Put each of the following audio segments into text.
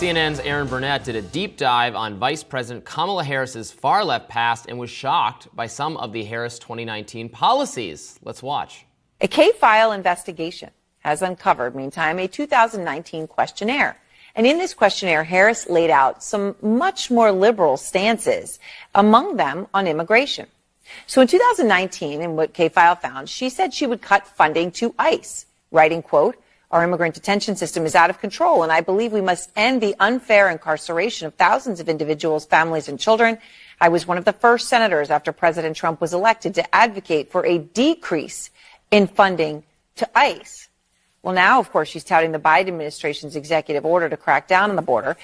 CNN's Erin Burnett did a deep dive on Vice President Kamala Harris's far-left past and was shocked by some of the Harris 2019 policies. Let's watch. A K-file investigation has uncovered, meantime, a 2019 questionnaire. And in this questionnaire, Harris laid out some much more liberal stances, among them on immigration. So in 2019, in what K-file found, she said she would cut funding to ICE, writing, quote, "Our immigrant detention system is out of control, and I believe we must end the unfair incarceration of thousands of individuals, families, and children. I was one of the first senators after President Trump was elected to advocate for a decrease in funding to ICE." Well, now, of course, she's touting the Biden administration's executive order to crack down on the border.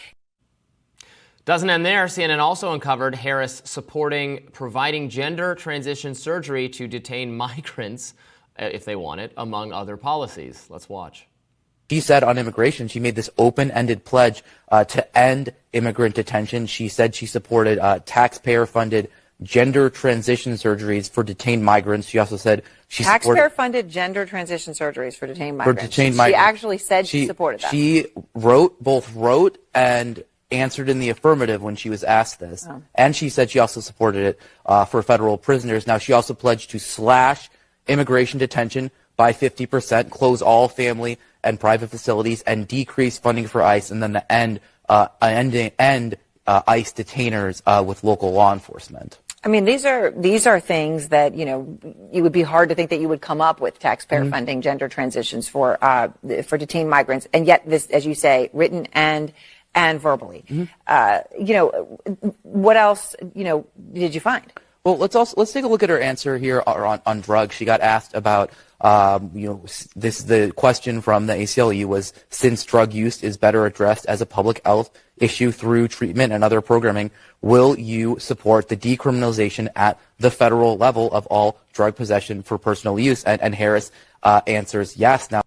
Doesn't end there. CNN also uncovered Harris supporting providing gender transition surgery to detain migrants if they want it, among other policies. Let's watch. She said on immigration, she made this open-ended pledge to end immigrant detention. She said she supported taxpayer-funded gender transition surgeries for detained migrants. She also said she supported taxpayer-funded gender transition surgeries for detained migrants. She actually said she supported that. She both wrote and answered in the affirmative when she was asked this. Oh. And she said she also supported it for federal prisoners. Now, she also pledged to slash immigration detention by 50%, close all family and private facilities, and decrease funding for ICE, and then the end ICE detainers with local law enforcement. I mean, these are things that, you know, it would be hard to think that you would come up with taxpayer funding gender transitions for detained migrants, and yet this, as you say, written and verbally. You know, what else, you know, did you find? Well, let's take a look at her answer here on drugs. She got asked about, the question from the ACLU was, since drug use is better addressed as a public health issue through treatment and other programming, will you support the decriminalization at the federal level of all drug possession for personal use? And Harris answers yes. Now,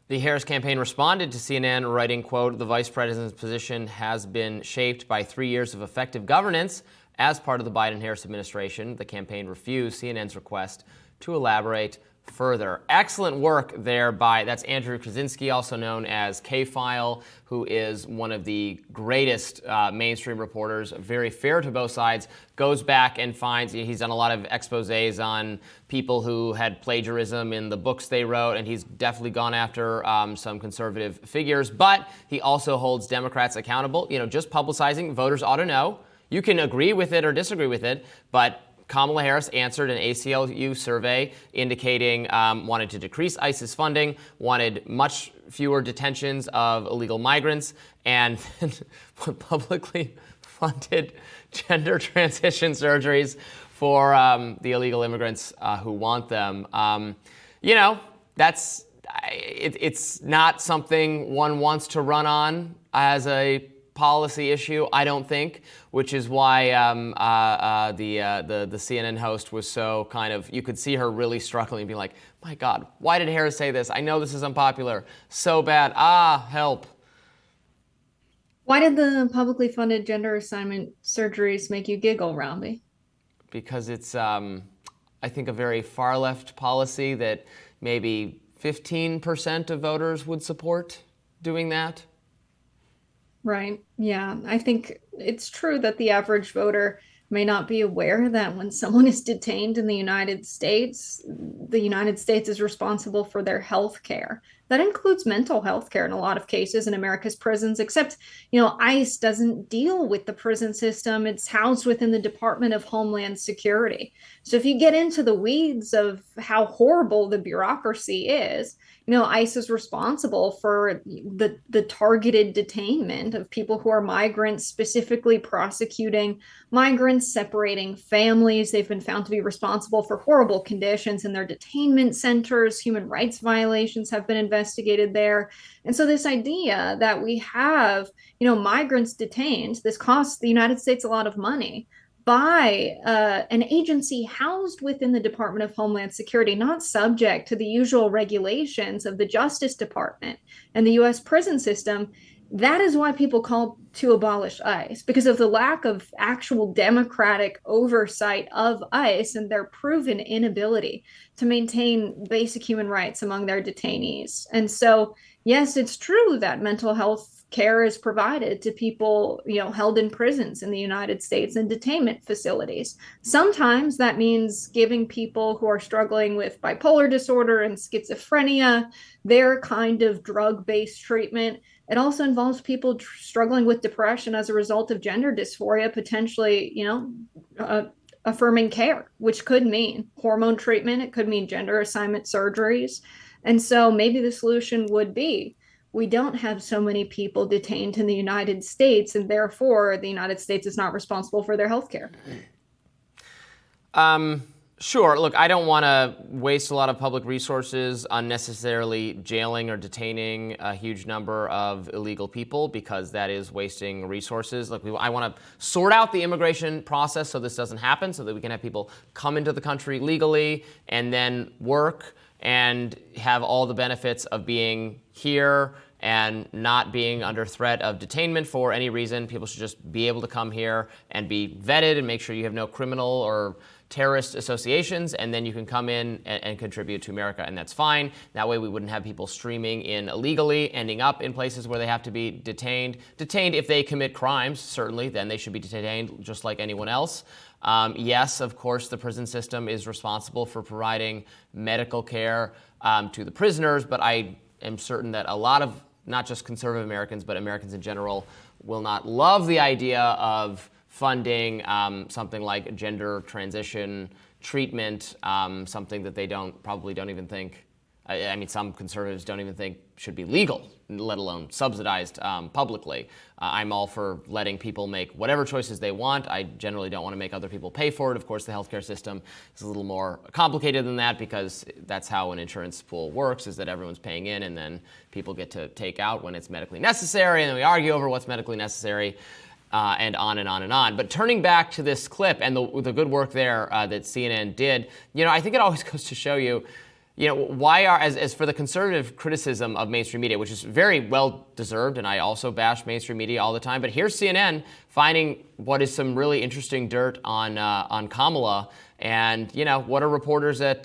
the Harris campaign responded to CNN, writing, quote, "The vice president's position has been shaped by 3 years of effective governance. As part of the Biden-Harris administration, the campaign refused CNN's request to elaborate further." Excellent work there that's Andrew Krasinski, also known as K-File, who is one of the greatest mainstream reporters, very fair to both sides, goes back and finds, he's done a lot of exposés on people who had plagiarism in the books they wrote, and he's definitely gone after some conservative figures, but he also holds Democrats accountable. You know, just publicizing, voters ought to know. You can agree with it or disagree with it, but Kamala Harris answered an ACLU survey indicating wanted to decrease ICE's funding, wanted much fewer detentions of illegal migrants, and publicly funded gender transition surgeries for the illegal immigrants who want them. You know, it's not something one wants to run on as a policy issue, I don't think, which is why the CNN host was so kind of, you could see her really struggling and being like, my God, why did Harris say this? I know this is unpopular. So bad. Help. Why did the publicly funded gender assignment surgeries make you giggle, Robbie? Because it's, I think, a very far-left policy that maybe 15% of voters would support doing that. Right. Yeah. I think it's true that the average voter may not be aware that when someone is detained in the United States is responsible for their health care. That includes mental health care in a lot of cases in America's prisons, except, you know, ICE doesn't deal with the prison system. It's housed within the Department of Homeland Security. So if you get into the weeds of how horrible the bureaucracy is, you know, ICE is responsible for the targeted detainment of people who are migrants, specifically prosecuting migrants, separating families. They've been found to be responsible for horrible conditions in their detainment centers. Human rights violations have been investigated there. And so this idea that we have, you know, migrants detained, this costs the United States a lot of money, by an agency housed within the Department of Homeland Security, not subject to the usual regulations of the Justice Department and the U.S. prison system. That is why people call to abolish ICE, because of the lack of actual democratic oversight of ICE and their proven inability to maintain basic human rights among their detainees. And so, yes, it's true that mental health care is provided to people, held in prisons in the United States and detainment facilities. Sometimes that means giving people who are struggling with bipolar disorder and schizophrenia their kind of drug-based treatment. It also involves people struggling with depression as a result of gender dysphoria, potentially, affirming care, which could mean hormone treatment. It could mean gender assignment surgeries. And so maybe the solution would be we don't have so many people detained in the United States, and therefore the United States is not responsible for their health care. Sure. Look, I don't want to waste a lot of public resources unnecessarily jailing or detaining a huge number of illegal people, because that is wasting resources. Like, I want to sort out the immigration process so this doesn't happen, so that we can have people come into the country legally and then work and have all the benefits of being here and not being under threat of detainment for any reason. People should just be able to come here and be vetted and make sure you have no criminal or terrorist associations, and then you can come in and contribute to America, and that's fine. That way we wouldn't have people streaming in illegally, ending up in places where they have to be detained. Detained if they commit crimes, certainly, then they should be detained just like anyone else. Yes, of course, the prison system is responsible for providing medical care to the prisoners, but I am certain that a lot of not just conservative Americans, but Americans in general will not love the idea of funding something like gender transition treatment, something that they probably don't even think, I mean, some conservatives don't even think should be legal, let alone subsidized publicly. I'm all for letting people make whatever choices they want. I generally don't want to make other people pay for it. Of course, the healthcare system is a little more complicated than that, because that's how an insurance pool works, is that everyone's paying in and then people get to take out when it's medically necessary, and then we argue over what's medically necessary. And on and on and on. But turning back to this clip and the good work there that CNN did, I think it always goes to show you, why as for the conservative criticism of mainstream media, which is very well deserved, and I also bash mainstream media all the time, but here's CNN finding what is some really interesting dirt on Kamala. And, what are reporters at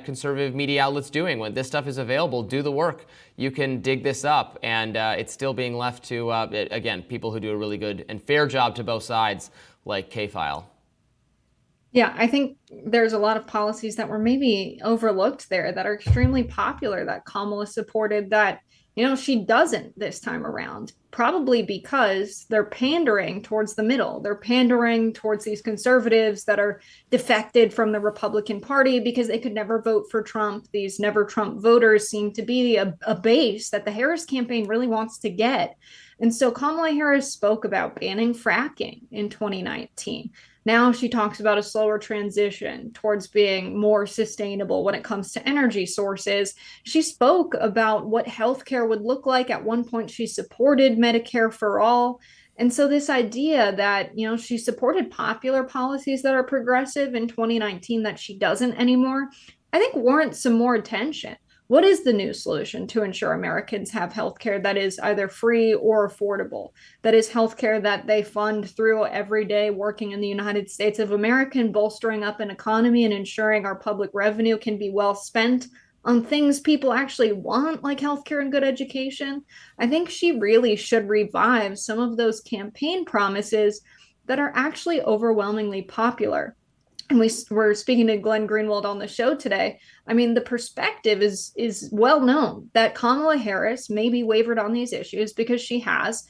conservative media outlets doing? When this stuff is available, do the work. You can dig this up. And it's still being left to, again, people who do a really good and fair job to both sides, like K-File. Yeah, I think there's a lot of policies that were maybe overlooked there that are extremely popular that Kamala supported that, she doesn't this time around, probably because they're pandering towards the middle. They're pandering towards these conservatives that are defected from the Republican Party because they could never vote for Trump. These never Trump voters seem to be a base that the Harris campaign really wants to get. And so Kamala Harris spoke about banning fracking in 2019. Now she talks about a slower transition towards being more sustainable when it comes to energy sources. She spoke about what healthcare would look like. At one point, she supported Medicare for all. And so this idea that, she supported popular policies that are progressive in 2019 that she doesn't anymore, I think warrants some more attention. What is the new solution to ensure Americans have healthcare that is either free or affordable? That is healthcare that they fund through every day working in the United States of America, and bolstering up an economy and ensuring our public revenue can be well spent on things people actually want, like healthcare and good education. I think she really should revive some of those campaign promises that are actually overwhelmingly popular. And we're speaking to Glenn Greenwald on the show today. I mean, the perspective is well known that Kamala Harris maybe wavered on these issues because she has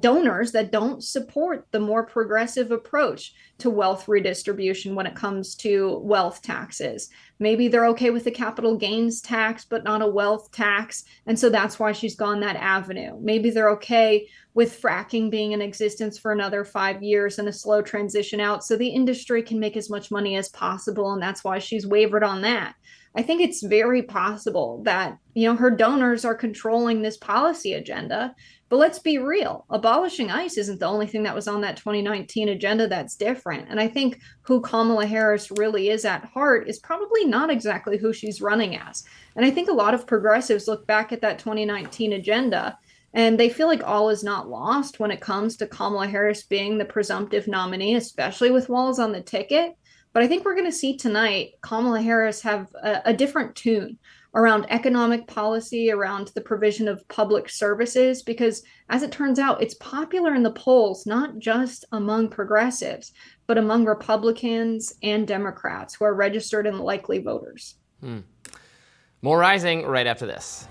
donors that don't support the more progressive approach to wealth redistribution when it comes to wealth taxes. Maybe they're okay with the capital gains tax, but not a wealth tax. And so that's why she's gone that avenue. Maybe they're okay with fracking being in existence for another 5 years and a slow transition out so the industry can make as much money as possible. And that's why she's wavered on that. I think it's very possible that, her donors are controlling this policy agenda. But let's be real. Abolishing ICE isn't the only thing that was on that 2019 agenda that's different. And I think who Kamala Harris really is at heart is probably not exactly who she's running as. And I think a lot of progressives look back at that 2019 agenda and they feel like all is not lost when it comes to Kamala Harris being the presumptive nominee, especially with Walz on the ticket. But I think we're going to see tonight Kamala Harris have a different tune. around economic policy, around the provision of public services, because as it turns out, it's popular in the polls, not just among progressives, but among Republicans and Democrats who are registered and likely voters. More Rising right after this.